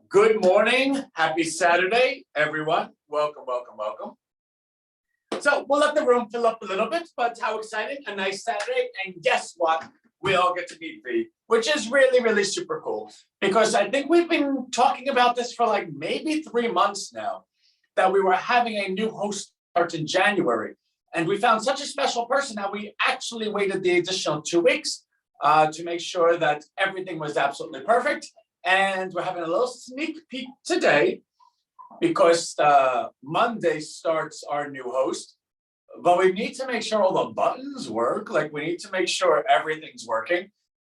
Good morning. Happy Saturday, everyone. Welcome, welcome, welcome. So we'll let the room fill up a little bit, but how exciting, a nice Saturday. And guess what? We all get to meet V, which is really, really super cool. Because I think we've been talking about this for like maybe 3 months now, that we were having a new host start in January. And we found such a special person that we actually waited the additional 2 weeks to make sure that everything was absolutely perfect. And we're having a little sneak peek today because Monday starts our new host. But we need to make sure all the buttons work. Like we need to make sure everything's working.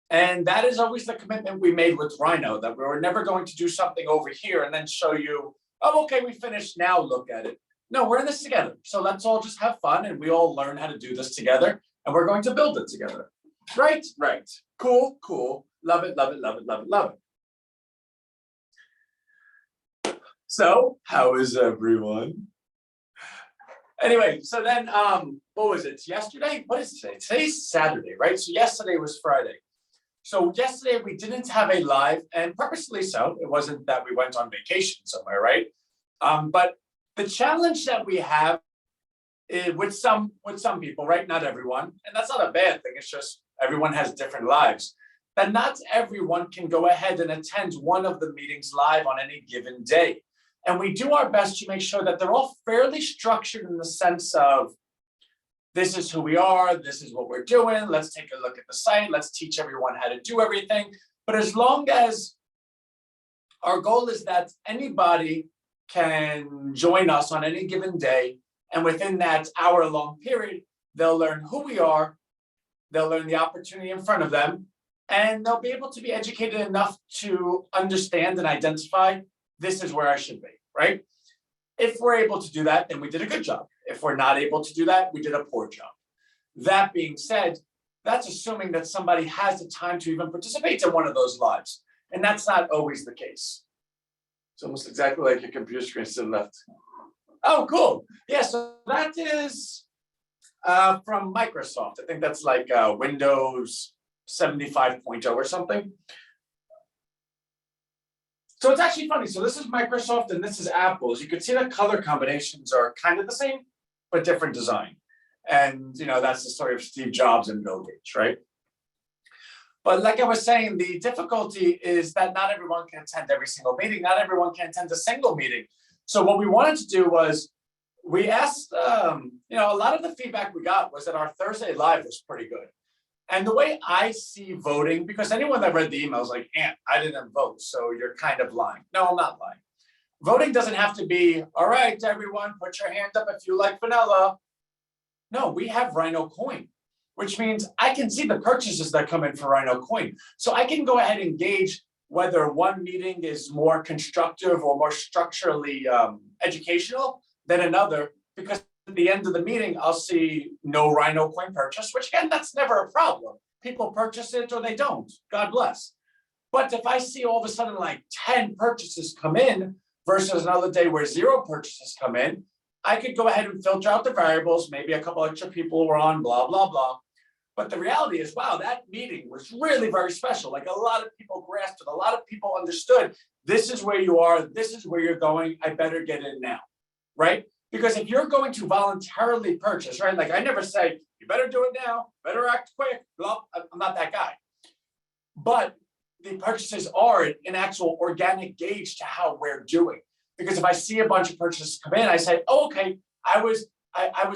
And that is always the commitment we made with Rhino, that we were never going to do something over here and then show you, oh, okay, we finished, now look at it. No, we're in this together. So let's all just have fun and we all learn how to do this together and we're going to build it together. Right, right. Cool, cool. Love it, love it, love it, love it, love it. So, how is everyone? Anyway, so then, what was it? Yesterday? What is today? Today's Saturday, right? So yesterday was Friday. So yesterday we didn't have a live, and purposely so. It wasn't that we went on vacation somewhere, right? But the challenge that we have is with some people, right? Not everyone, and that's not a bad thing. It's just everyone has different lives. That not everyone can go ahead and attend one of the meetings live on any given day. And we do our best to make sure that they're all fairly structured in the sense of, this is who we are, this is what we're doing, let's take a look at the site, let's teach everyone how to do everything. But as long as our goal is that anybody can join us on any given day, and within that hour-long period, they'll learn who we are, they'll learn the opportunity in front of them, and they'll be able to be educated enough to understand and identify, this is where I should be, right? If we're able to do that, then we did a good job. If we're not able to do that, we did a poor job. That being said, that's assuming that somebody has the time to even participate in one of those lives. And that's not always the case. It's almost exactly like your computer screen to the left. Oh, cool. Yeah, so that is from Microsoft. I think that's like Windows 75.0 or something. So it's actually funny. So this is Microsoft and this is Apple. As you can see, the color combinations are kind of the same, but different design. And that's the story of Steve Jobs and Bill Gates, right? But like I was saying, the difficulty is that not everyone can attend every single meeting. Not everyone can attend a single meeting. So what we wanted to do was we asked, a lot of the feedback we got was that our Thursday live was pretty good. And the way I see voting, because anyone that read the email is like, Ant, I didn't vote, so you're kind of lying. No, I'm not lying. Voting doesn't have to be, all right, everyone, put your hand up if you like vanilla. No, we have Rhino Coin, which means I can see the purchases that come in for Rhino Coin. So I can go ahead and gauge whether one meeting is more constructive or more structurally educational than another, because at the end of the meeting, I'll see no Rhino Coin purchase, which again, that's never a problem. People purchase it or they don't, God bless. But if I see all of a sudden like 10 purchases come in versus another day where 0 purchases come in, I could go ahead and filter out the variables, maybe a couple extra people were on, blah, blah, blah. But the reality is, wow, that meeting was really very special. Like a lot of people grasped it, a lot of people understood, this is where you are, this is where you're going, I better get in now, right? Because if you're going to voluntarily purchase, right? Like I never say, you better do it now, better act quick, blah, I'm not that guy. But the purchases are an actual organic gauge to how we're doing. Because if I see a bunch of purchases come in, I say, oh, okay, I was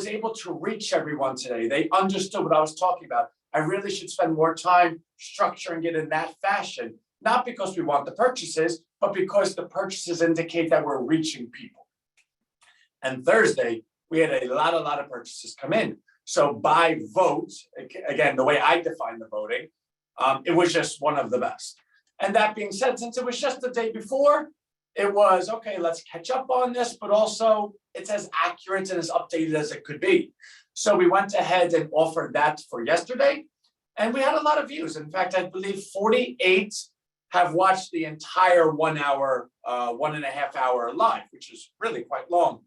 able to reach everyone today. They understood what I was talking about. I really should spend more time structuring it in that fashion, not because we want the purchases, but because the purchases indicate that we're reaching people. And Thursday, we had a lot of purchases come in. So by vote, again, the way I define the voting, it was just one of the best. And that being said, since it was just the day before, it was, okay, let's catch up on this, but also it's as accurate and as updated as it could be. So we went ahead and offered that for yesterday, and we had a lot of views. In fact, I believe 48 have watched the entire 1 hour, 1.5 hour live, which is really quite long.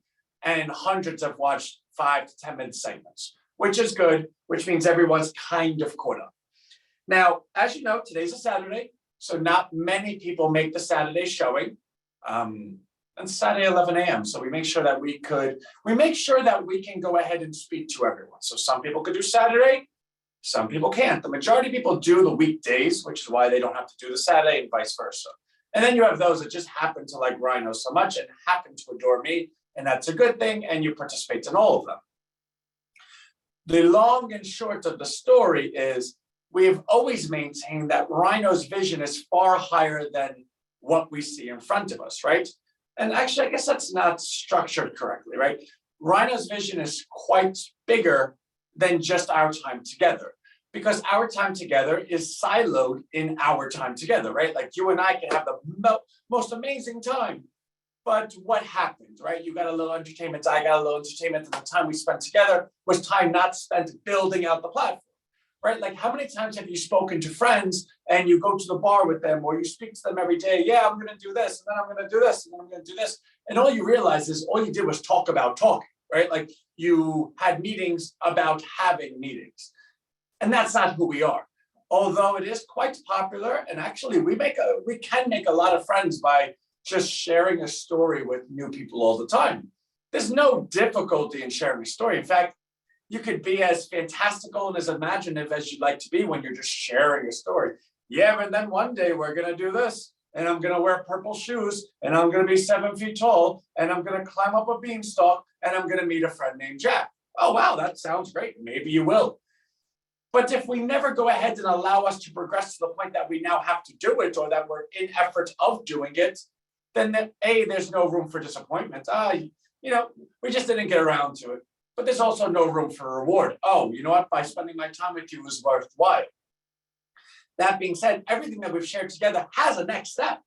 And hundreds have watched 5 to 10 minute segments, which is good, which means everyone's kind of caught up. Now, as you know, today's a Saturday, so not many people make the Saturday showing. And Saturday 11 a.m. So we make sure that we can go ahead and speak to everyone. So some people could do Saturday, some people can't. The majority of people do the weekdays, which is why they don't have to do the Saturday and vice versa. And then you have those that just happen to like Rhino so much and happen to adore me, and that's a good thing, and you participate in all of them. The long and short of the story is we've always maintained that Rhino's vision is far higher than what we see in front of us, right? And actually, I guess that's not structured correctly, right? Rhino's vision is quite bigger than just our time together, because our time together is siloed in our time together, right? Like you and I can have the most amazing time, but what happened, right? You got a little entertainment, I got a little entertainment, and the time we spent together was time not spent building out the platform, right? Like how many times have you spoken to friends and you go to the bar with them, or you speak to them every day? Yeah, I'm going to do this, and then I'm going to do this, and then I'm going to do this. And all you realize is all you did was talk about talking, right? Like you had meetings about having meetings. And that's not who we are. Although it is quite popular, and actually we can make a lot of friends by just sharing a story with new people all the time. There's no difficulty in sharing a story. In fact, you could be as fantastical and as imaginative as you'd like to be when you're just sharing a story. Yeah, but then one day we're going to do this, and I'm going to wear purple shoes, and I'm going to be 7 feet tall, and I'm going to climb up a beanstalk, and I'm going to meet a friend named Jack. Oh, wow, that sounds great. Maybe you will. But if we never go ahead and allow us to progress to the point that we now have to do it, or that we're in effort of doing it, then there's no room for disappointment. We just didn't get around to it. But there's also no room for reward. Oh, you know what? By spending my time with you was worthwhile. That being said, everything that we've shared together has a next step.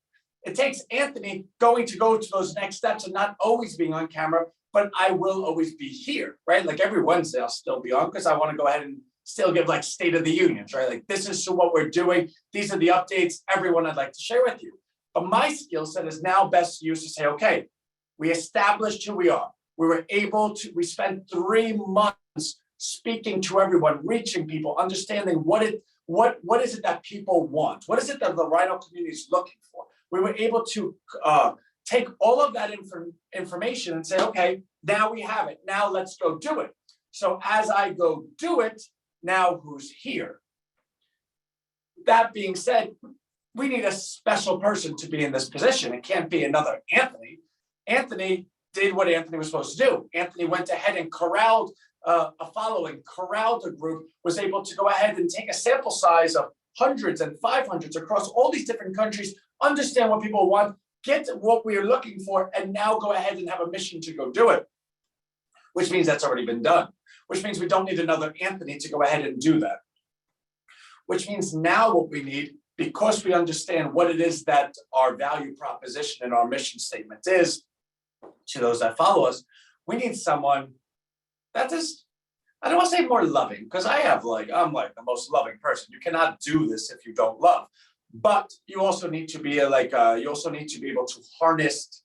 It takes Anthony going to go to those next steps and not always being on camera, but I will always be here, right? Like every Wednesday I'll still be on because I want to go ahead and still give like State of the Unions, right? Like this is what we're doing. These are the updates, everyone I'd like to share with you. But my skill set is now best used to say, okay, we established who we are. We spent 3 months speaking to everyone, reaching people, understanding what is it that people want? What is it that the Rhino community is looking for? We were able to take all of that information and say, okay, now we have it. Now let's go do it. So as I go do it, now who's here? That being said, we need a special person to be in this position. It can't be another Anthony. Anthony did what Anthony was supposed to do. Anthony went ahead and corralled a following, corralled a group, was able to go ahead and take a sample size of hundreds and 500s across all these different countries, understand what people want, get what we are looking for, and now go ahead and have a mission to go do it, which means that's already been done, which means we don't need another Anthony to go ahead and do that, which means now what we need, because we understand what it is that our value proposition and our mission statement is to those that follow us, we need someone that is, I don't want to say more loving, because I'm like the most loving person. You cannot do this if you don't love. But you also need to be you also need to be able to harness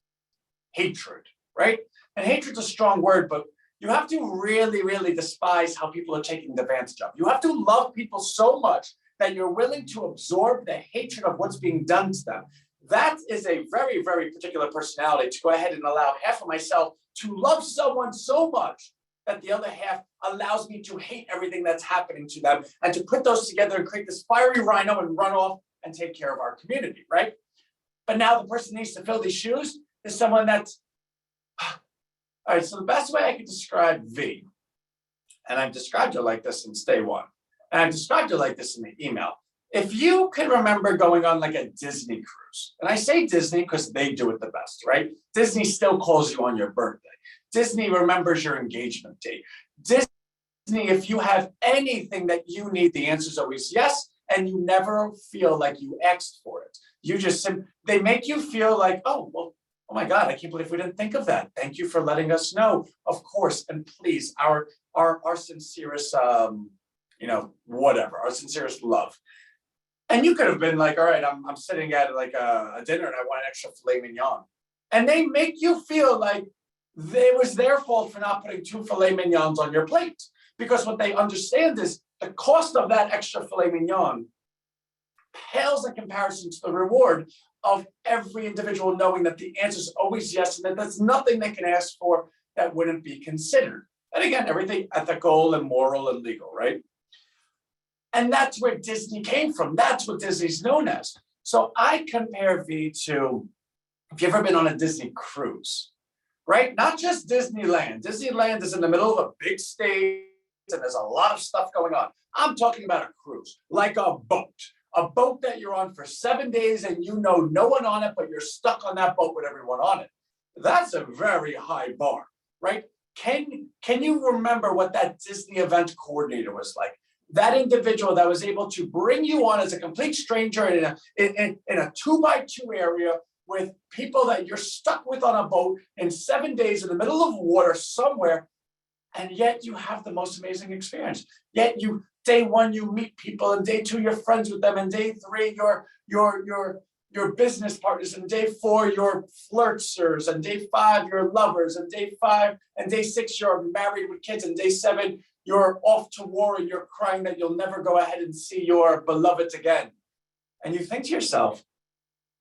hatred, right? And hatred's a strong word, but you have to really, really despise how people are taking advantage of. You have to love people so much that you're willing to absorb the hatred of what's being done to them. That is a very, very particular personality, to go ahead and allow half of myself to love someone so much that the other half allows me to hate everything that's happening to them, and to put those together and create this fiery rhino and run off and take care of our community, right? But now the person needs to fill these shoes is someone that's, all right, so the best way I could describe V, and I've described her like this since day one, and I've described her like this in the email. If you can remember going on like a Disney cruise, and I say Disney because they do it the best, right? Disney still calls you on your birthday. Disney remembers your engagement date. Disney, if you have anything that you need, the answer is always yes, and you never feel like you asked for it. You just, they make you feel like, oh, well, oh my God, I can't believe we didn't think of that. Thank you for letting us know. Of course, and please, our sincerest, whatever, our sincerest love. And you could have been like, all right, I'm sitting at like a dinner and I want an extra filet mignon. And they make you feel like it was their fault for not putting 2 filet mignons on your plate. Because what they understand is the cost of that extra filet mignon pales in comparison to the reward of every individual knowing that the answer is always yes, and that there's nothing they can ask for that wouldn't be considered. And again, everything ethical and moral and legal, right? And that's where Disney came from. That's what Disney's known as. So I compare V to, if you've ever been on a Disney cruise, right? Not just Disneyland. Disneyland is in the middle of a big stage and there's a lot of stuff going on. I'm talking about a cruise, like a boat that you're on for 7 days and you know no one on it, but you're stuck on that boat with everyone on it. That's a very high bar, right? Can you remember what that Disney event coordinator was like? That individual that was able to bring you on as a complete stranger in a 2x2 area with people that you're stuck with on a boat in 7 days in the middle of water somewhere, and yet you have the most amazing experience. Yet day one, you meet people, and day two, you're friends with them, and day three, your business partners, and day four, you're flirters, and day five, you're lovers, and day six, you're married with kids, and day seven, you're off to war and you're crying that you'll never go ahead and see your beloved again. And you think to yourself,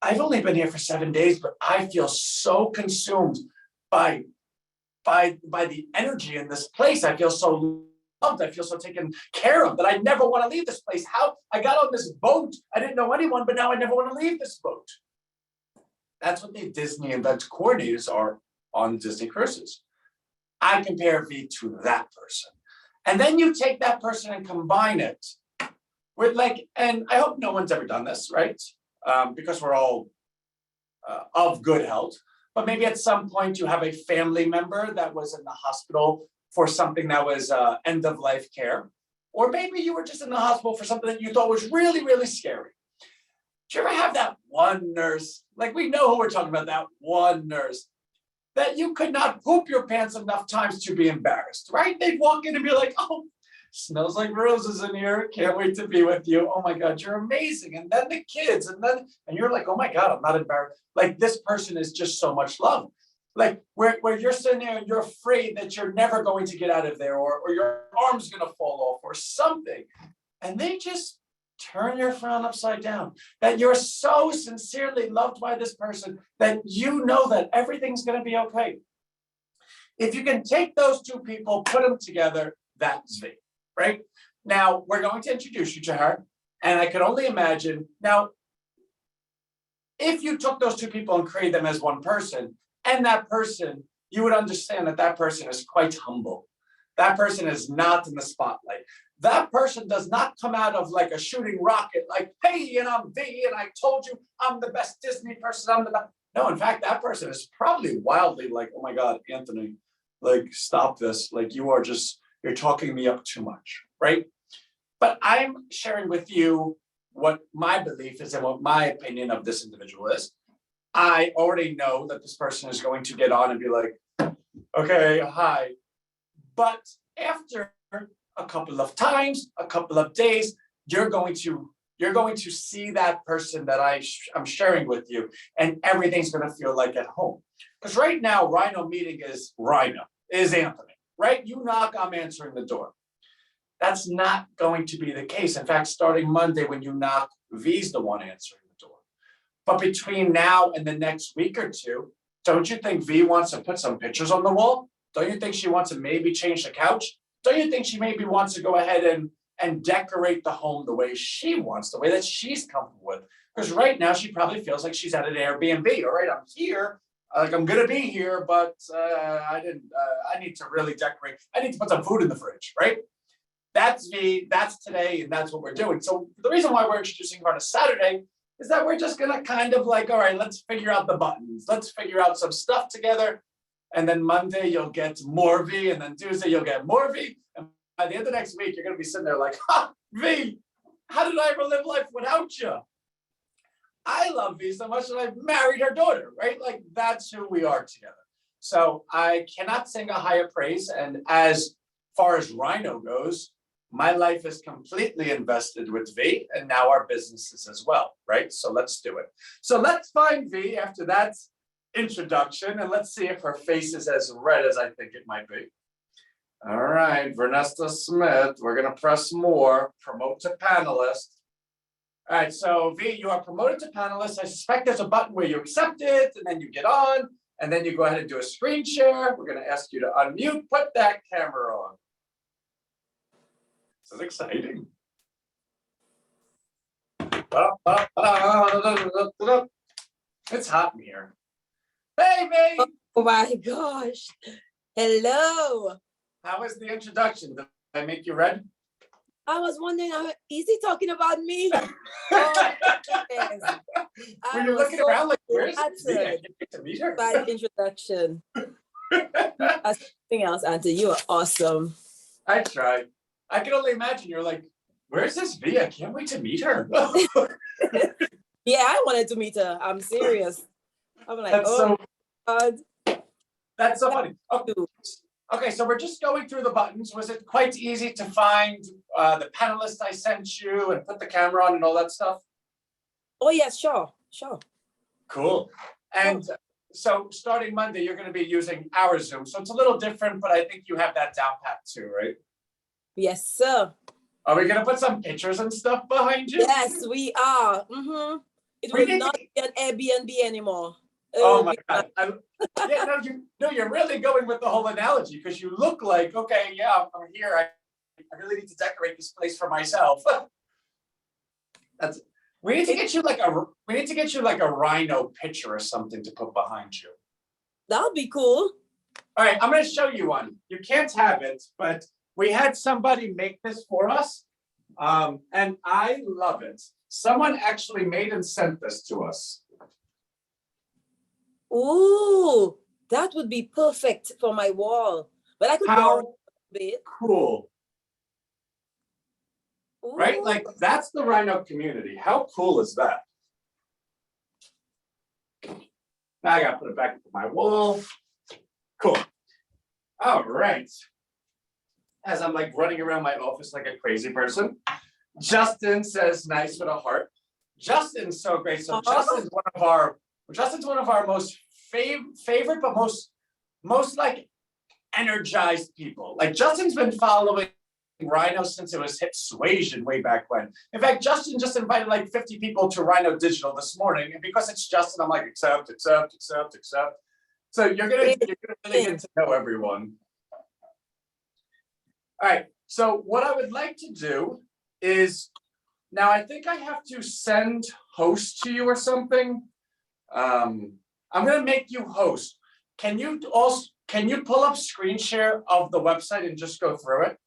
I've only been here for 7 days, but I feel so consumed by the energy in this place. I feel so loved. I feel so taken care of that I never want to leave this place. How I got on this boat, I didn't know anyone, but now I never want to leave this boat. That's what the Disney event coordinators are on Disney cruises. I compare V to that person. And then you take that person and combine it with and I hope no one's ever done this, right? Because we're all of good health. But maybe at some point you have a family member that was in the hospital for something that was end of life care. Or maybe you were just in the hospital for something that you thought was really, really scary. Do you ever have that one nurse, like we know who we're talking about, that one nurse, that you could not poop your pants enough times to be embarrassed, right? They'd walk in and be like, oh, smells like roses in here. Can't wait to be with you. Oh my God, you're amazing. And then the kids, and you're like, oh my God, I'm not embarrassed. Like this person is just so much love. Like where you're sitting there and you're afraid that you're never going to get out of there, or your arm's gonna fall off or something. And they just turn your frown upside down, that you're so sincerely loved by this person that you know that everything's going to be okay. If you can take those two people, put them together, that's V, right? Now, we're going to introduce you to her, and I can only imagine. Now, if you took those two people and created them as one person, and that person, you would understand that that person is quite humble. That person is not in the spotlight. That person does not come out of like a shooting rocket, like, hey, and I'm V, and I told you I'm the best Disney person, I'm the best. No, in fact, that person is probably wildly like, oh my God, Anthony, like, stop this. Like, you're talking me up too much, right? But I'm sharing with you what my belief is and what my opinion of this individual is. I already know that this person is going to get on and be like, okay, hi. But after a couple of times, a couple of days, you're going to see that person that I'm sharing with you, and everything's going to feel like at home. Because right now, Rhino Meeting is Rhino, is Anthony, right? You knock, I'm answering the door. That's not going to be the case. In fact, starting Monday, when you knock, V's the one answering the door. But between now and the next week or two, don't you think V wants to put some pictures on the wall? Don't you think she wants to maybe change the couch? Don't you think she maybe wants to go ahead and decorate the home the way she wants, the way that she's comfortable with? Because right now she probably feels like she's at an Airbnb. All right, I'm here, like I'm gonna be here, but I need to really decorate. I need to put some food in the fridge, right? That's me, that's today, and that's what we're doing. So the reason why we're introducing her on a Saturday is that we're just gonna kind of like, all right, let's figure out the buttons. Let's figure out some stuff together. And then Monday you'll get more V, and then Tuesday you'll get more V. And by the end of next week, you're gonna be sitting there like, ha, V, how did I ever live life without you? I love V so much that I've married her daughter, right? Like that's who we are together. So I cannot sing a higher praise. And as far as Rhino goes, my life is completely invested with V, and now our businesses as well, right? So let's do it. So let's find V after that introduction, and let's see if her face is as red as I think it might be. All right, Vernesta Smith, we're gonna press more, promote to panelist. All right, so V, you are promoted to panelist. I suspect there's a button where you accept it and then you get on and then you go ahead and do a screen share. We're going to ask you to unmute, put that camera on. This is exciting. It's hot in here. Hey, V. Oh my gosh. Hello. How was the introduction? Did I make you red? I was wondering, is he talking about me? Oh, yes. Were you looking around like, where's V? I can't get to meet her. By introduction. Something else, Auntie. You are awesome. I tried. I can only imagine you're like, where's this V? I can't wait to meet her. Yeah, I wanted to meet her. I'm serious. I'm like, That's oh, so, God. that's so funny. Okay, so we're just going through the buttons. Was it quite easy to find the panelist I sent you and put the camera on and all that stuff? Oh, yes, sure. Cool. And so starting Monday, you're going to be using our Zoom. So it's a little different, but I think you have that down pat too, right? Yes, sir. Are we going to put some pictures and stuff behind you? Yes, we are. It will not be an Airbnb anymore. Oh my God. Yeah, you're really going with the whole analogy because you look like, okay, yeah, I'm here. I really need to decorate this place for myself. We need to get you like a rhino picture or something to put behind you. That'll be cool. All right, I'm going to show you one. You can't have it, but we had somebody make this for us, and I love it. Someone actually made and sent this to us. Ooh, that would be perfect for my wall. But I could borrow a bit. Cool. Ooh. Right? Like, that's the Rhino community. How cool is that? Now I got to put it back into my wall. Cool. All right. As I'm like running around my office like a crazy person, Justin says nice with a heart. Justin's so great. So Justin's one of our most favorite, but most like energized people. Like Justin's been following Rhino since it was hit Suasion way back when. In fact, Justin just invited like 50 people to Rhino Digital this morning, and because it's Justin, I'm like accept. So you're gonna really get to know everyone. All right. So what I would like to do is now I think I have to send host to you or something. I'm gonna make you host. Can you pull up screen share of the website and just go through it?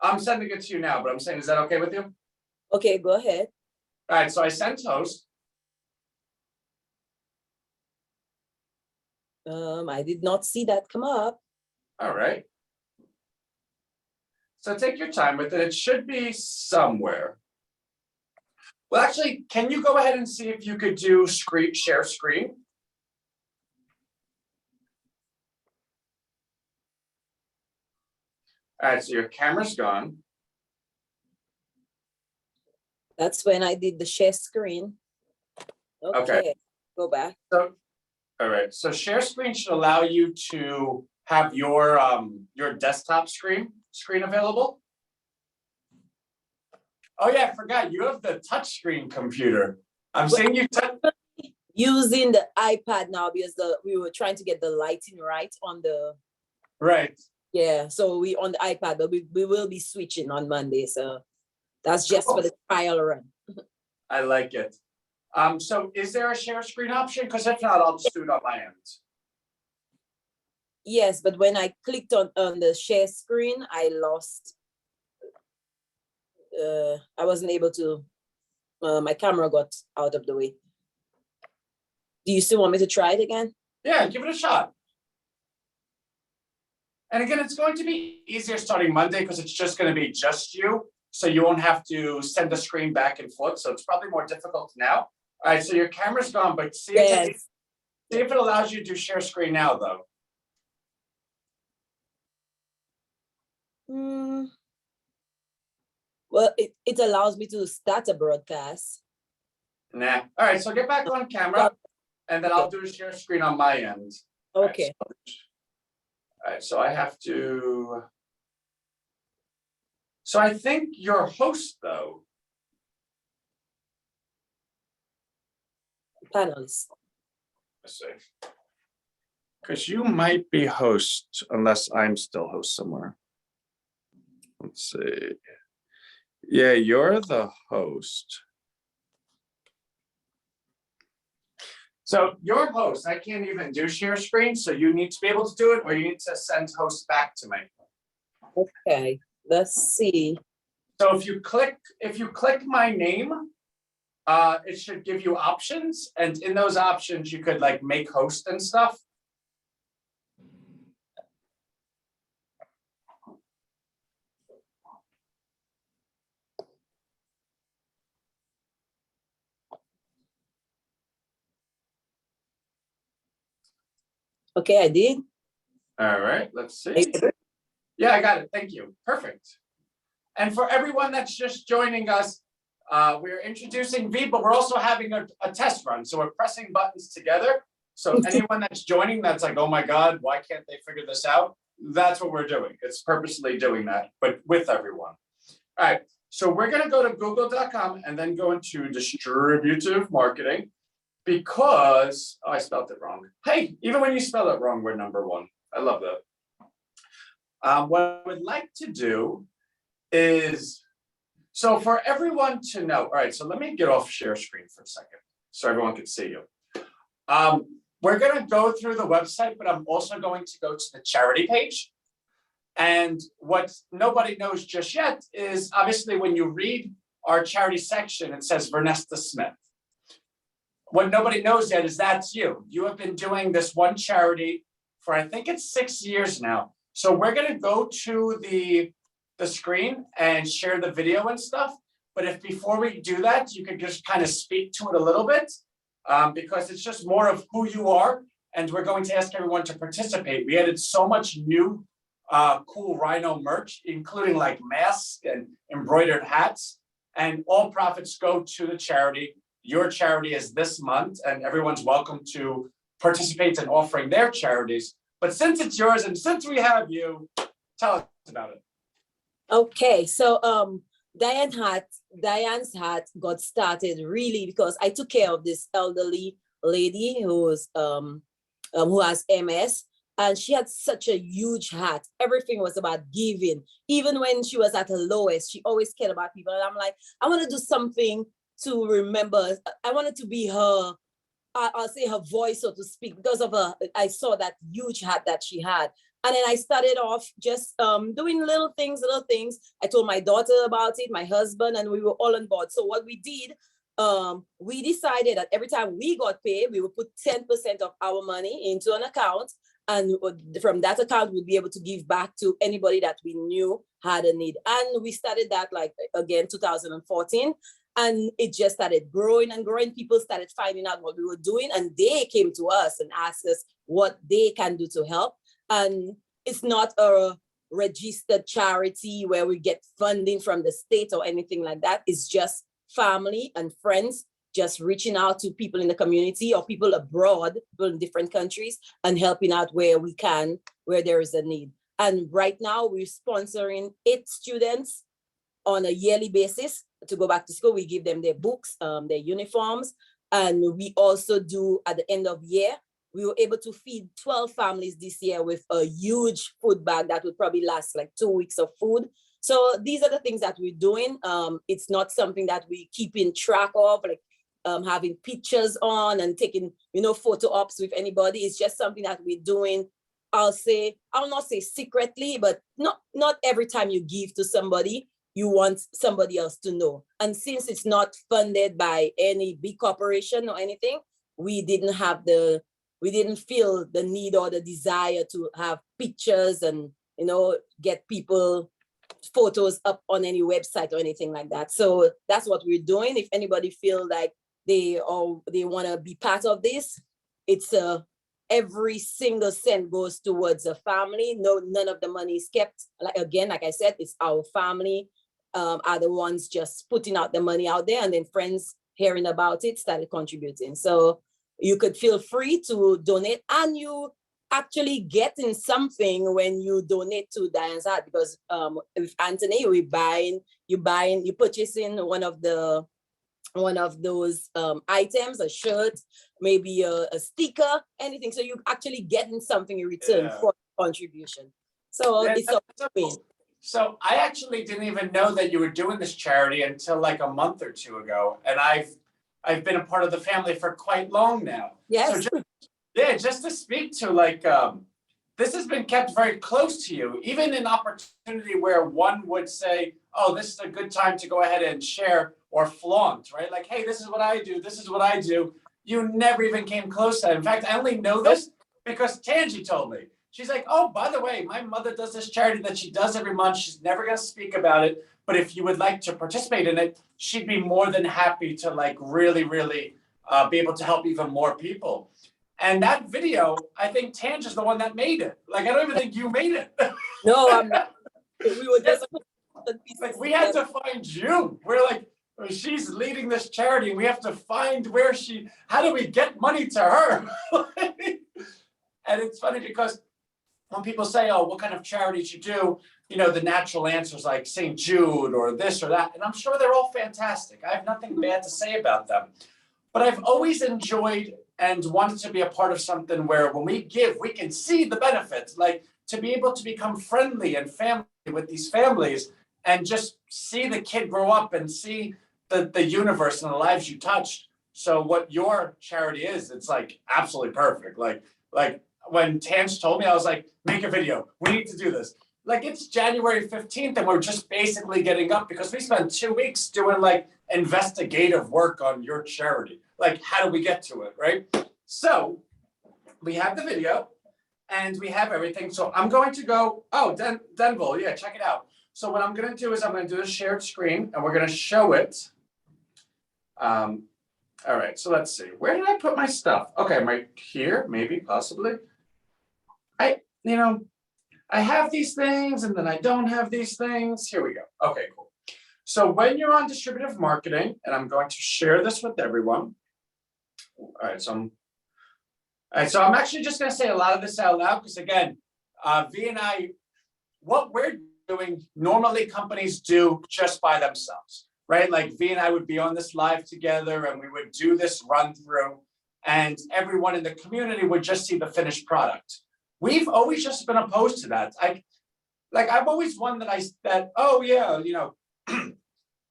I'm sending it to you now, but I'm saying, is that okay with you? Okay, go ahead. All right, so I sent host. I did not see that come up. All right. So take your time with it. It should be somewhere. Well, actually, can you go ahead and see if you could do share screen? All right, so your camera's gone. That's when I did the share screen. Okay. Go back. So, all right, so share screen should allow you to have your desktop screen available. Oh yeah, I forgot, you have the touch screen computer. I'm saying you using the iPad now because we were trying to get the lighting right on the right. Yeah, so we on the iPad, but we will be switching on Monday. So that's just for the trial run. I like it. So is there a share screen option? Because if not, I'll just do it on my end. Yes, but when I clicked on the share screen, I lost. I wasn't able to. My camera got out of the way. Do you still want me to try it again? Yeah, give it a shot. And again, it's going to be easier starting Monday because it's just going to be just you. So you won't have to send the screen back and forth. So it's probably more difficult now. All right, so your camera's gone, but see if it allows you to share screen now, though. Well, it allows me to start a broadcast. Nah. All right, so get back on camera, and then I'll do a share screen on my end. Okay. All right, so I have to. So I think your host, though, panelists. Let's see. Because you might be host unless I'm still host somewhere. Let's see. Yeah, you're the host. So your host, I can't even do share screen, so you need to be able to do it, or you need to send host back to me. Okay, let's see. So if you click my name, it should give you options, and in those options, you could like make host and stuff. Okay, I did. All right, let's see. Yeah, I got it. Thank you. Perfect. And for everyone that's just joining us, we're introducing V, but we're also having a test run. So we're pressing buttons together. So anyone that's joining that's like, oh my God, why can't they figure this out? That's what we're doing. It's purposely doing that, but with everyone. All right. So we're going to go to google.com and then go into distributive marketing because I spelled it wrong. Hey, even when you spell it wrong, we're number one. I love that. What I would like to do is, so for everyone to know, all right, so let me get off share screen for a second so everyone can see you. We're going to go through the website, but I'm also going to go to the charity page. And what nobody knows just yet is obviously when you read our charity section, it says Vernesta Smith. What nobody knows yet is that's you. You have been doing this one charity for, I think it's 6 years now. So we're going to go to the screen and share the video and stuff. But if before we do that, you could just kind of speak to it a little bit because it's just more of who you are. And we're going to ask everyone to participate. We added so much new cool Rhino merch, including like masks and embroidered hats. And all profits go to the charity. Your charity is this month, and everyone's welcome to participate in offering their charities. But since it's yours and since we have you, tell us about it. Okay, so Diane's hat got started really because I took care of this elderly lady who has MS, and she had such a huge heart. Everything was about giving. Even when she was at her lowest, she always cared about people. And I'm like, I want to do something to remember. I wanted to be her, I'll say her voice, so to speak, because of her. I saw that huge heart that she had. And then I started off just doing little things. I told my daughter about it, my husband, and we were all on board. So what we did, we decided that every time we got paid, we would put 10% of our money into an account. And from that account, we'd be able to give back to anybody that we knew had a need. And we started that like, again, 2014. And it just started growing and growing. People started finding out what we were doing. And they came to us and asked us what they can do to help. And it's not a registered charity where we get funding from the state or anything like that. It's just family and friends just reaching out to people in the community or people abroad, people in different countries, and helping out where we can, where there is a need. And right now we're sponsoring 8 students on a yearly basis to go back to school. We give them their books, their uniforms, and we also do at the end of year, we were able to feed 12 families this year with a huge food bag that would probably last like 2 weeks of food. So these are the things that we're doing. It's not something that we keep in track of, like having pictures on and taking, photo ops with anybody. It's just something that we're doing. I'll not say secretly, but not every time you give to somebody, you want somebody else to know. And since it's not funded by any big corporation or anything, we didn't feel the need or the desire to have pictures and, get people photos up on any website or anything like that. So that's what we're doing. If anybody feel like they want to be part of this, it's every single cent goes towards a family. No, none of the money is kept. Like I said, it's our family are the ones just putting out the money out there, and then friends hearing about it started contributing. So you could feel free to donate, and you actually getting something when you donate to Diane's Heart, because with Anthony, you're purchasing one of the one of those items, a shirt, maybe a sticker, anything. So you actually getting something in return for contribution. So Yeah, it's that's a so win. cool. So I actually didn't even know that you were doing this charity until like a month or two ago, and I've been a part of the family for quite long now. So Yes. just to speak to like this has been kept very close to you, even in opportunity where one would say, "Oh, this is a good time to go ahead and share or flaunt," right? Like, "Hey, this is what I do. This is what I do." You never even came close to that. In fact, I only know this because Tangi told me. She's like, "Oh, by the way, my mother does this charity that she does every month. She's never going to speak about it, but if you would like to participate in it, she'd be more than happy to like really, really be able to help even more people." And that video, I think Tange is the one that made it. Like, I don't even think you made it. No, I'm not. We were just like, we had to find you. We're like, she's leading this charity, and we have to find where how do we get money to her? And it's funny because when people say, "Oh, what kind of charities you do?" The natural answer is like St. Jude or this or that. And I'm sure they're all fantastic. I have nothing bad to say about them. But I've always enjoyed and wanted to be a part of something where when we give, we can see the benefits, like to be able to become friendly and family with these families and just see the kid grow up and see the universe and the lives you touched. So what your charity is, it's like absolutely perfect. Like when Tange told me, I was like, "Make a video. We need to do this." Like, it's January 15th and we're just basically getting up because we spent 2 weeks doing like investigative work on your charity. Like, how do we get to it, right? So we have the video and we have everything. So I'm going to go, Denville, yeah, check it out. So what I'm going to do is I'm going to do a shared screen and we're going to show it. All right, so let's see. Where did I put my stuff? Okay, I'm right here, maybe, possibly. I have these things and then I don't have these things. Here we go. Okay, cool. So when you're on distributive marketing, and I'm going to share this with everyone. All right, so I'm actually just going to say a lot of this out loud because again, V and I, what we're doing, normally companies do just by themselves, right? Like V and I would be on this live together and we would do this run through and everyone in the community would just see the finished product. We've always just been opposed to that. I'm always one that oh yeah,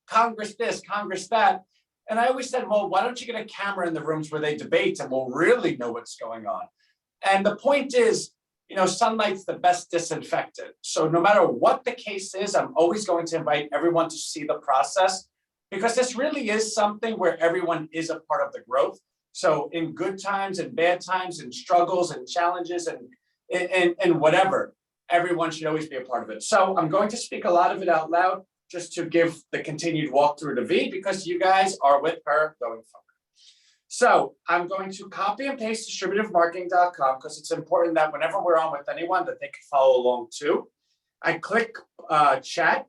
Congress this, Congress that. And I always said, well, why don't you get a camera in the rooms where they debate and we'll really know what's going on. And the point is, sunlight's the best disinfectant. So no matter what the case is, I'm always going to invite everyone to see the process because this really is something where everyone is a part of the growth. So in good times and bad times and struggles and challenges and whatever, everyone should always be a part of it. So I'm going to speak a lot of it out loud just to give the continued walkthrough to V because you guys are with her going forward. So I'm going to copy and paste distributivemarketing.com because it's important that whenever we're on with anyone that they can follow along too. I click chat.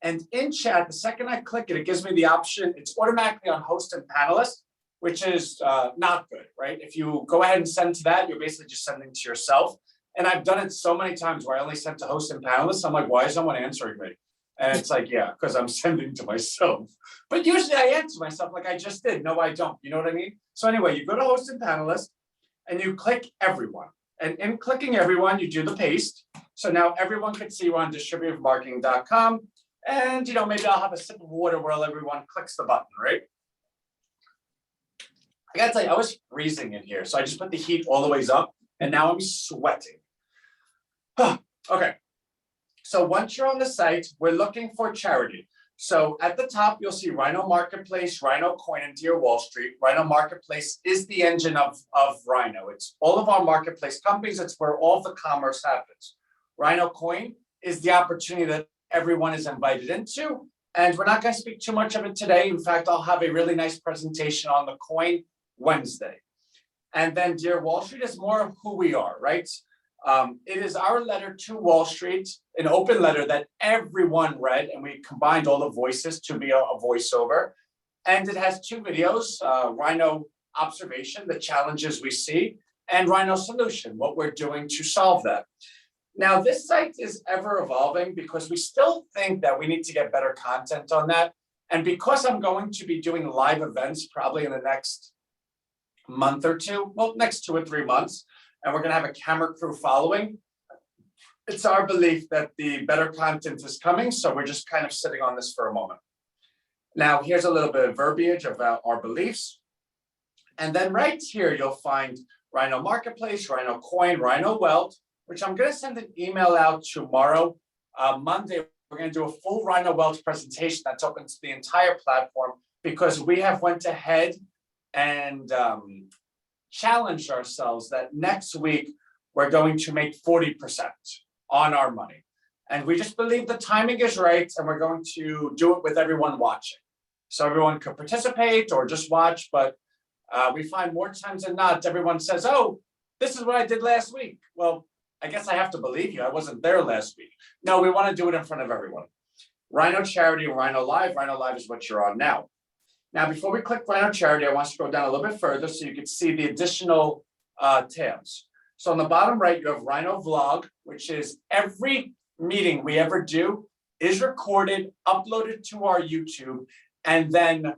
And in chat, the second I click it, it gives me the option. It's automatically on host and panelist, which is not good, right? If you go ahead and send to that, you're basically just sending to yourself. And I've done it so many times where I only sent to host and panelists. I'm like, why is someone answering me? And it's like, yeah, because I'm sending to myself. But usually I answer myself like I just did. No, I don't. You know what I mean? So anyway, you go to host and panelist and you click everyone. And in clicking everyone, you do the paste. So now everyone can see you on distributivemarketing.com. And, maybe I'll have a sip of water while everyone clicks the button, right? I gotta tell you, I was freezing in here. So I just put the heat all the ways up and now I'm sweating. Okay. So once you're on the site, we're looking for charity. So at the top, you'll see Rhino Marketplace, Rhino Coin, and Dear Wall Street. Rhino Marketplace is the engine of Rhino. It's all of our marketplace companies. It's where all the commerce happens. Rhino Coin is the opportunity that everyone is invited into. And we're not going to speak too much of it today. In fact, I'll have a really nice presentation on the coin Wednesday. And then Dear Wall Street is more of who we are, right? It is our letter to Wall Street, an open letter that everyone read, and we combined all the voices to be a voiceover. And it has 2 videos, Rhino Observation, the challenges we see, and Rhino Solution, what we're doing to solve that. Now, this site is ever evolving because we still think that we need to get better content on that. And because I'm going to be doing live events probably in the next month or two, well, next 2 or 3 months, and we're going to have a camera crew following, it's our belief that the better content is coming. So we're just kind of sitting on this for a moment. Now, here's a little bit of verbiage about our beliefs. And then right here, you'll find Rhino Marketplace, Rhino Coin, Rhino Wealth, which I'm going to send an email out tomorrow. Monday, we're going to do a full Rhino Wealth presentation that's open to the entire platform, because we have went ahead and challenged ourselves that next week we're going to make 40% on our money. And we just believe the timing is right, and we're going to do it with everyone watching. So everyone could participate or just watch, but we find more times than not, everyone says, oh, this is what I did last week. Well, I guess I have to believe you. I wasn't there last week. No, we want to do it in front of everyone. Rhino Charity and Rhino Live. Rhino Live is what you're on now. Now, before we click Rhino Charity, I want to scroll down a little bit further so you can see the additional tabs. So on the bottom right, you have Rhino Vlog, which is every meeting we ever do is recorded, uploaded to our YouTube, and then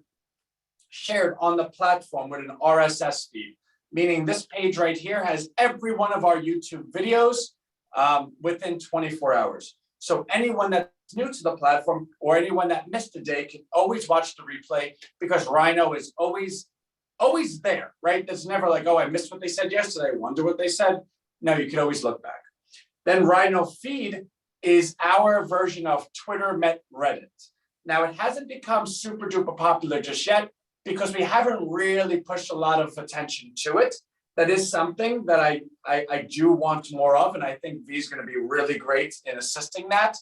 shared on the platform with an RSS feed, meaning this page right here has every one of our YouTube videos within 24 hours. So anyone that's new to the platform or anyone that missed a day can always watch the replay, because Rhino is always there, right? It's never like, oh, I missed what they said yesterday, I wonder what they said. No, you can always look back. Then Rhino Feed is our version of Twitter met Reddit. Now, it hasn't become super duper popular just yet, because we haven't really pushed a lot of attention to it. That is something that I do want more of, and I think V is going to be really great in assisting that,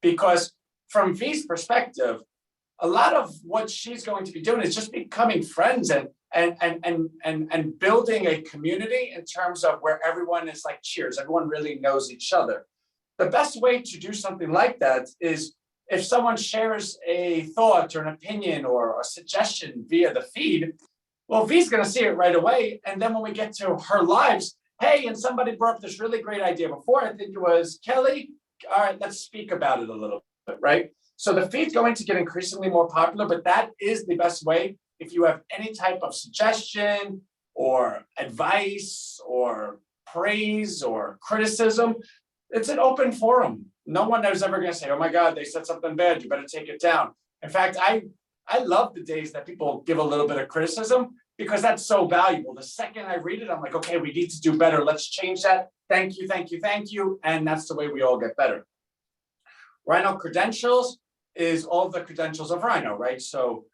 because from V's perspective, a lot of what she's going to be doing is just becoming friends and building a community in terms of where everyone is like cheers, everyone really knows each other. The best way to do something like that is if someone shares a thought or an opinion or a suggestion via the feed, well, V's going to see it right away. And then when we get to her lives, hey, and somebody brought up this really great idea before, I think it was Kelly. All right, let's speak about it a little bit, right? So the feed's going to get increasingly more popular, but that is the best way. If you have any type of suggestion or advice or praise or criticism, it's an open forum. No one is ever going to say, oh my God, they said something bad, you better take it down. In fact, I love the days that people give a little bit of criticism, because that's so valuable. The second I read it, I'm like, okay, we need to do better. Let's change that. Thank you, thank you, thank you. And that's the way we all get better. Rhino Credentials is all the credentials of Rhino, right? So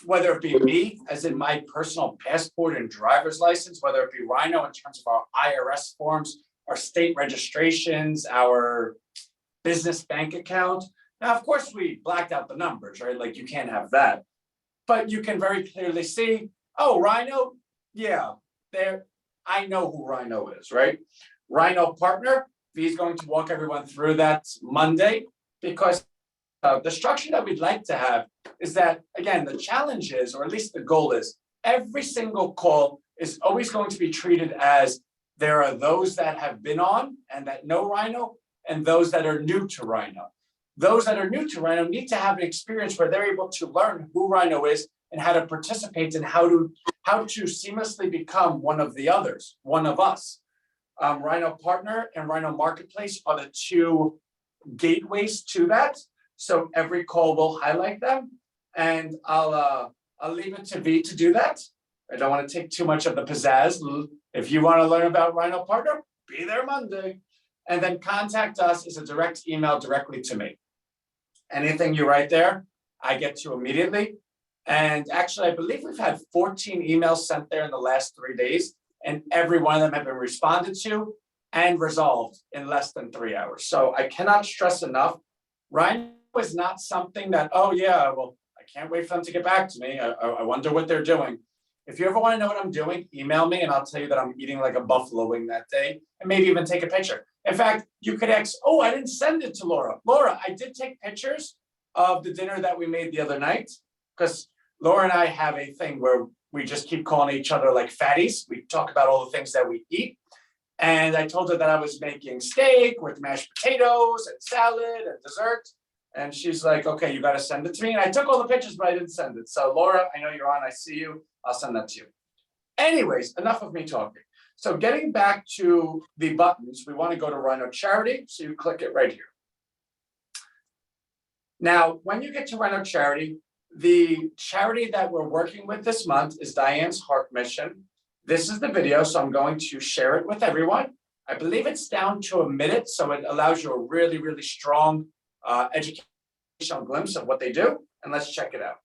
whether it be me, as in my personal passport and driver's license, whether it be Rhino in terms of our IRS forms, our state registrations, our business bank account. Now, of course, we blacked out the numbers, right? Like you can't have that, but you can very clearly see, oh, Rhino, yeah, there, I know who Rhino is, right? Rhino Partner, V's going to walk everyone through that Monday, because the structure that we'd like to have is that, again, the challenge is, or at least the goal is, every single call is always going to be treated as there are those that have been on and that know Rhino, and those that are new to Rhino. Those that are new to Rhino need to have an experience where they're able to learn who Rhino is and how to participate and how to seamlessly become one of the others, one of us. Rhino Partner and Rhino Marketplace are the two gateways to that. So every call will highlight them, and I'll leave it to V to do that. I don't want to take too much of the pizzazz. If you want to learn about Rhino Partner, be there Monday. And then contact us is a direct email directly to me. Anything you write there, I get to immediately. And actually, I believe we've had 14 emails sent there in the last 3 days, and every one of them have been responded to and resolved in less than 3 hours. So I cannot stress enough, Rhino is not something that, oh yeah, well, I can't wait for them to get back to me. I wonder what they're doing. If you ever want to know what I'm doing, email me and I'll tell you that I'm eating like a buffalo wing that day, and maybe even take a picture. In fact, you could ask, oh, I didn't send it to Laura. Laura, I did take pictures of the dinner that we made the other night, because Laura and I have a thing where we just keep calling each other like fatties. We talk about all the things that we eat. And I told her that I was making steak with mashed potatoes and salad and dessert. And she's like, okay, you got to send it to me. And I took all the pictures, but I didn't send it. So Laura, I know you're on. I see you. I'll send that to you. Anyways, enough of me talking. So getting back to the buttons, we want to go to Rhino Charity. So you click it right here. Now, when you get to Rhino Charity, the charity that we're working with this month is Diane's Heart Mission. This is the video, so I'm going to share it with everyone. I believe it's down to a minute, so it allows you a really, really strong educational glimpse of what they do. And let's check it out.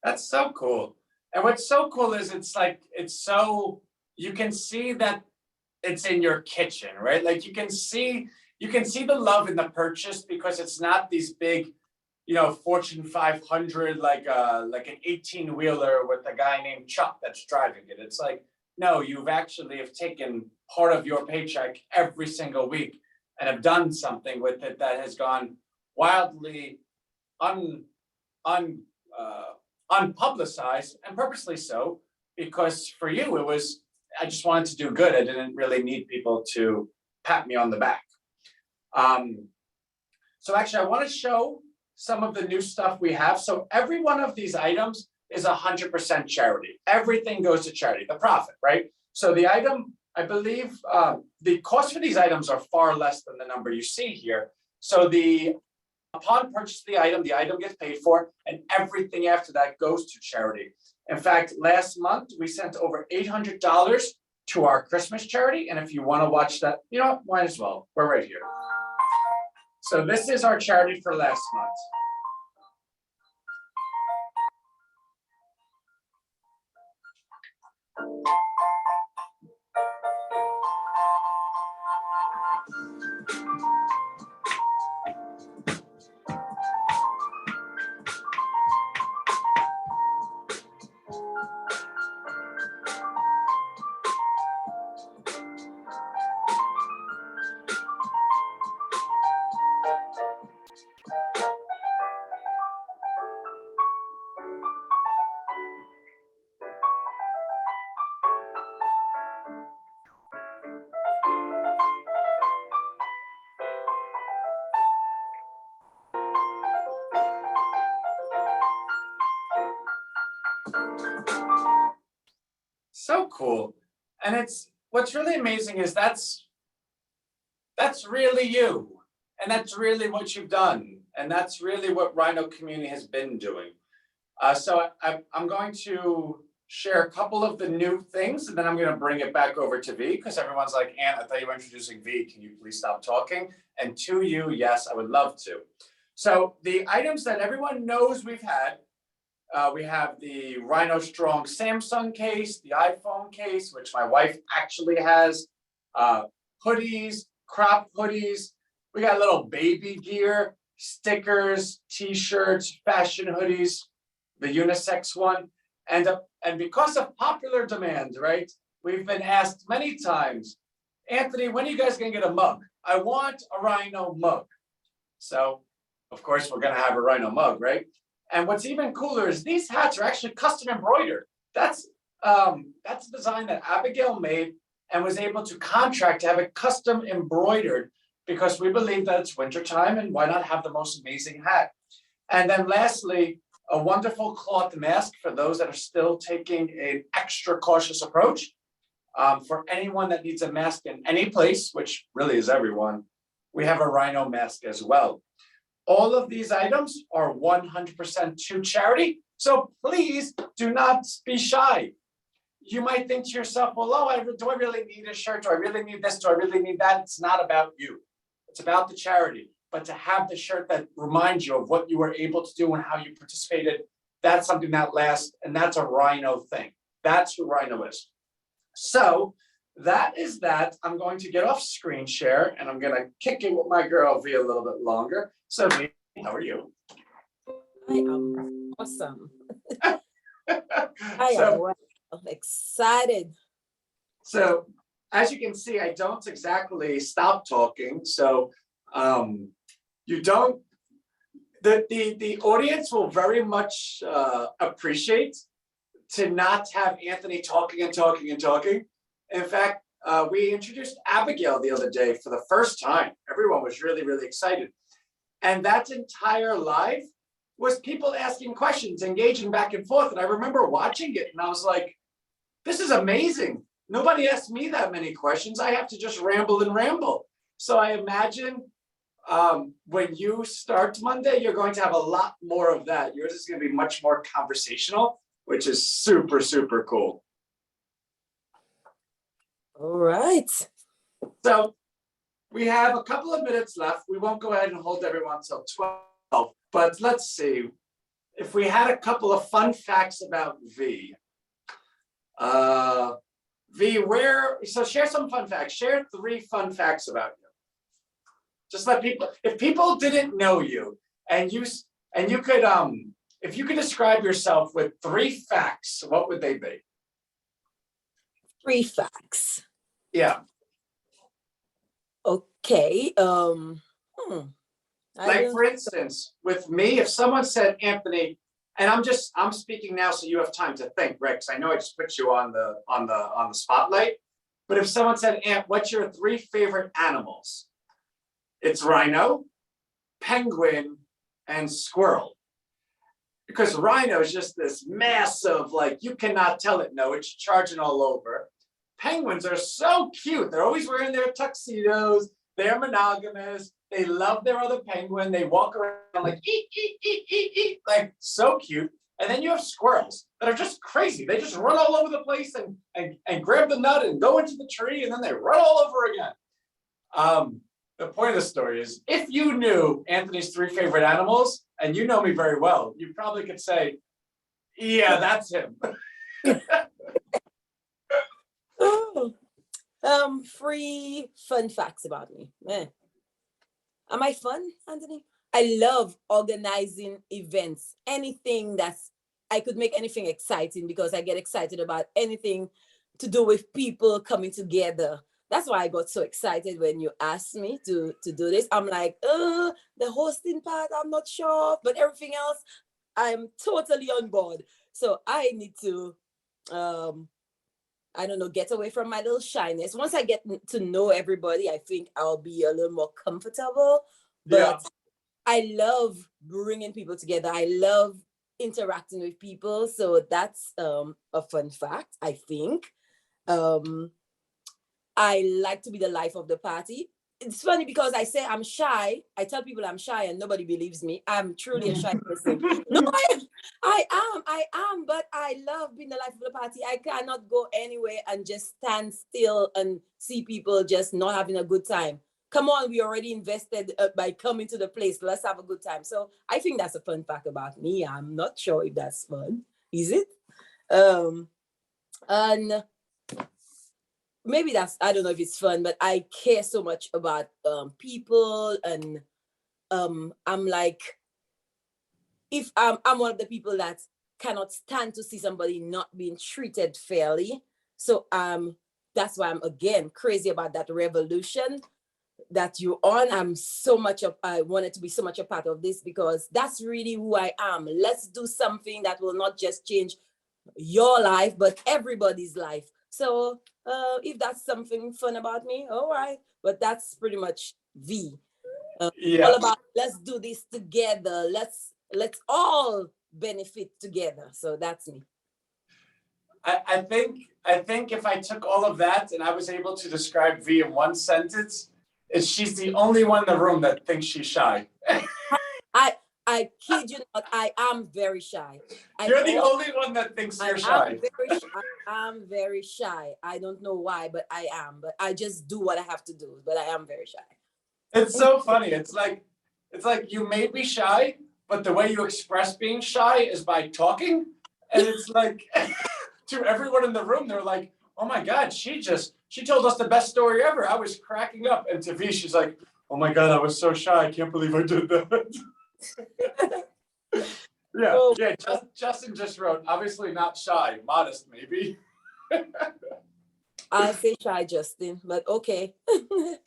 That's so cool. And what's so cool is you can see that it's in your kitchen, right? Like you can see the love in the purchase because it's not these big, Fortune 500, like an 18-wheeler with a guy named Chuck that's driving it. It's like, no, you've actually have taken part of your paycheck every single week and have done something with it that has gone wildly unpublicized, and purposely so, because for you I just wanted to do good. I didn't really need people to pat me on the back. So actually I want to show some of the new stuff we have. So every one of these items is 100% charity. Everything goes to charity, the profit, right? So the item, I believe, the cost for these items are far less than the number you see here. So upon purchase of the item gets paid for, and everything after that goes to charity. In fact, last month, we sent over $800 to our Christmas charity. And if you want to watch that, might as well. We're right here. So this is our charity for last month. So cool. And what's really amazing is that's really you. And that's really what you've done. And that's really what Rhino community has been doing. So I'm going to share a couple of the new things, and then I'm going to bring it back over to V, because everyone's like, Ann, I thought you were introducing V. Can you please stop talking? And to you, yes, I would love to. So the items that everyone knows we've had, we have the Rhino Strong Samsung case, the iPhone case, which my wife actually has, hoodies, crop hoodies. We got little baby gear, stickers, t-shirts, fashion hoodies, the unisex one. And because of popular demand, right, we've been asked many times, Anthony, when are you guys gonna get a mug? I want a Rhino mug. So, of course, we're gonna have a Rhino mug, right? And what's even cooler is these hats are actually custom embroidered. That's a design that Abigail made and was able to contract to have it custom embroidered, because we believe that it's wintertime and why not have the most amazing hat. And then lastly, a wonderful cloth mask for those that are still taking an extra cautious approach. For anyone that needs a mask in any place, which really is everyone, we have a Rhino mask as well. All of these items are 100% to charity. So please do not be shy. You might think to yourself, well, do I really need a shirt? Do I really need this? Do I really need that? It's not about you. It's about the charity. But to have the shirt that reminds you of what you were able to do and how you participated, that's something that lasts, and that's a Rhino thing. That's who Rhino is. So that is that. I'm going to get off screen share, and I'm going to kick it with my girl V a little bit longer. So V, how are you? I am awesome. I am well excited. So as you can see, I don't exactly stop talking. So you don't, the audience will very much appreciate to not have Anthony talking and talking and talking. In fact, we introduced Abigail the other day for the first time. Everyone was really, really excited. And that entire live was people asking questions, engaging back and forth. And I remember watching it and I was like, this is amazing. Nobody asked me that many questions. I have to just ramble and ramble. So I imagine when you start Monday, you're going to have a lot more of that. Yours is going to be much more conversational, which is super, super cool. All right. So we have a couple of minutes left. We won't go ahead and hold everyone until 12, but let's see. If we had a couple of fun facts about V. V, so share some fun facts. Share 3 fun facts about you. Just let people, if people didn't know you and you could, if you could describe yourself with 3 facts, what would they be? 3 facts. Yeah. Okay. Like for instance, with me, if someone said, Anthony, and I'm speaking now, so you have time to think, Rex. I know I just put you on the spotlight, but if someone said, Ant, what's your 3 favorite animals? It's rhino, penguin, and squirrel. Because rhino is just this massive, like you cannot tell it no, it's charging all over. Penguins are so cute. They're always wearing their tuxedos. They're monogamous. They love their other penguin. They walk around like eat, eat, eat, eat, eat, like so cute. And then you have squirrels that are just crazy. They just run all over the place and grab the nut and go into the tree, and then they run all over again. The point of the story is, if you knew Anthony's 3 favorite animals, and you know me very well, you probably could say, yeah, that's him. 3 fun facts about me. Am I fun, Anthony? I love organizing events. Anything I could make anything exciting, because I get excited about anything to do with people coming together. That's why I got so excited when you asked me to do this. I'm like, the hosting part, I'm not sure, but everything else, I'm totally on board. So I need to, I don't know, get away from my little shyness. Once I get to know everybody, I think I'll be a little more comfortable. But yeah. I love bringing people together. I love interacting with people. So that's a fun fact, I think. I like to be the life of the party. It's funny because I say I'm shy. I tell people I'm shy and nobody believes me. I'm truly a shy person. No, I am, but I love being the life of the party. I cannot go anywhere and just stand still and see people just not having a good time. Come on, we already invested by coming to the place. Let's have a good time. So I think that's a fun fact about me. I'm not sure if that's fun. Is it? And maybe I don't know if it's fun, but I care so much about people, and I'm like, if I'm one of the people that cannot stand to see somebody not being treated fairly. So that's why I'm again crazy about that revolution that you're on. I wanted to be so much a part of this, because that's really who I am. Let's do something that will not just change your life, but everybody's life. So if that's something fun about me, all right. But that's pretty much V. All about let's do this together. Let's all benefit together. So that's me. I think if I took all of that and I was able to describe V in one sentence, is she's the only one in the room that thinks she's shy. I kid you not, I am very shy. You're the only one that thinks you're shy. I'm very shy. I don't know why, but I am. But I just do what I have to do. But I am very shy. It's so funny. It's like you may be shy, but the way you express being shy is by talking. And it's like to everyone in the room, they're like, oh my God, she told us the best story ever. I was cracking up. And to V, she's like, oh my God, I was so shy. I can't believe I did that. Yeah, Oh, yeah. Justin just wrote, obviously not shy, modest maybe. I'll say shy, Justin, but okay.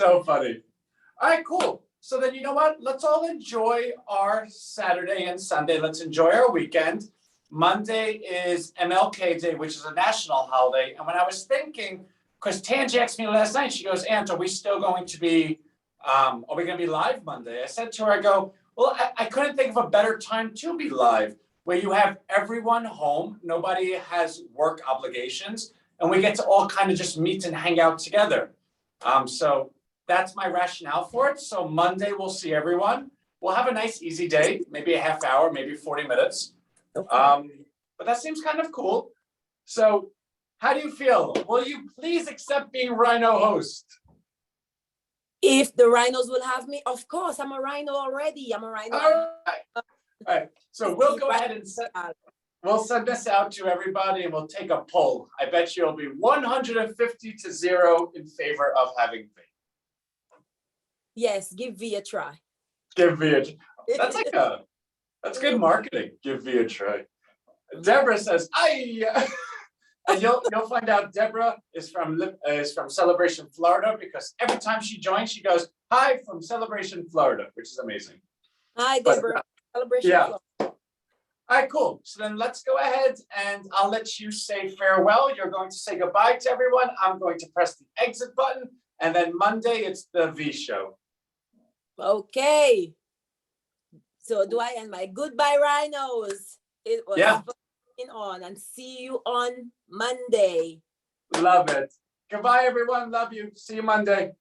So funny. All right, cool. So then you know what? Let's all enjoy our Saturday and Sunday. Let's enjoy our weekend. Monday is MLK Day, which is a national holiday. And when I was thinking, because Tangi asked me last night, she goes, Ant, are we still going to be, are we going to be live Monday? I said to her, I go, well, I couldn't think of a better time to be live, where you have everyone home, nobody has work obligations, and we get to all kind of just meet and hang out together. So that's my rationale for it. So Monday, we'll see everyone. We'll have a nice, easy day, maybe a half hour, maybe 40 minutes. Okay. But that seems kind of cool. So how do you feel? Will you please accept being Rhino host? If the rhinos will have me, of course, I'm a rhino already. I'm a rhino. All right. So we'll go ahead and we'll send this out to everybody and we'll take a poll. I bet you it'll be 150-0 in favor of having V. Yes, give V a try. Give V a that's like that's good marketing. Give V a try. Deborah says, "Aye." And you'll find out Deborah is from Celebration, Florida, because every time she joins, she goes, "Hi from Celebration, Florida," which is amazing. Hi, Deborah. Celebration. Yeah. Florida. All right, cool. So then let's go ahead and I'll let you say farewell. You're going to say goodbye to everyone. I'm going to press the exit button. And then Monday, it's the V show. Okay. So do I end my goodbye, rhinos? It was fun on, and see you on Monday. Love it. Goodbye, everyone. Love you. See you Monday.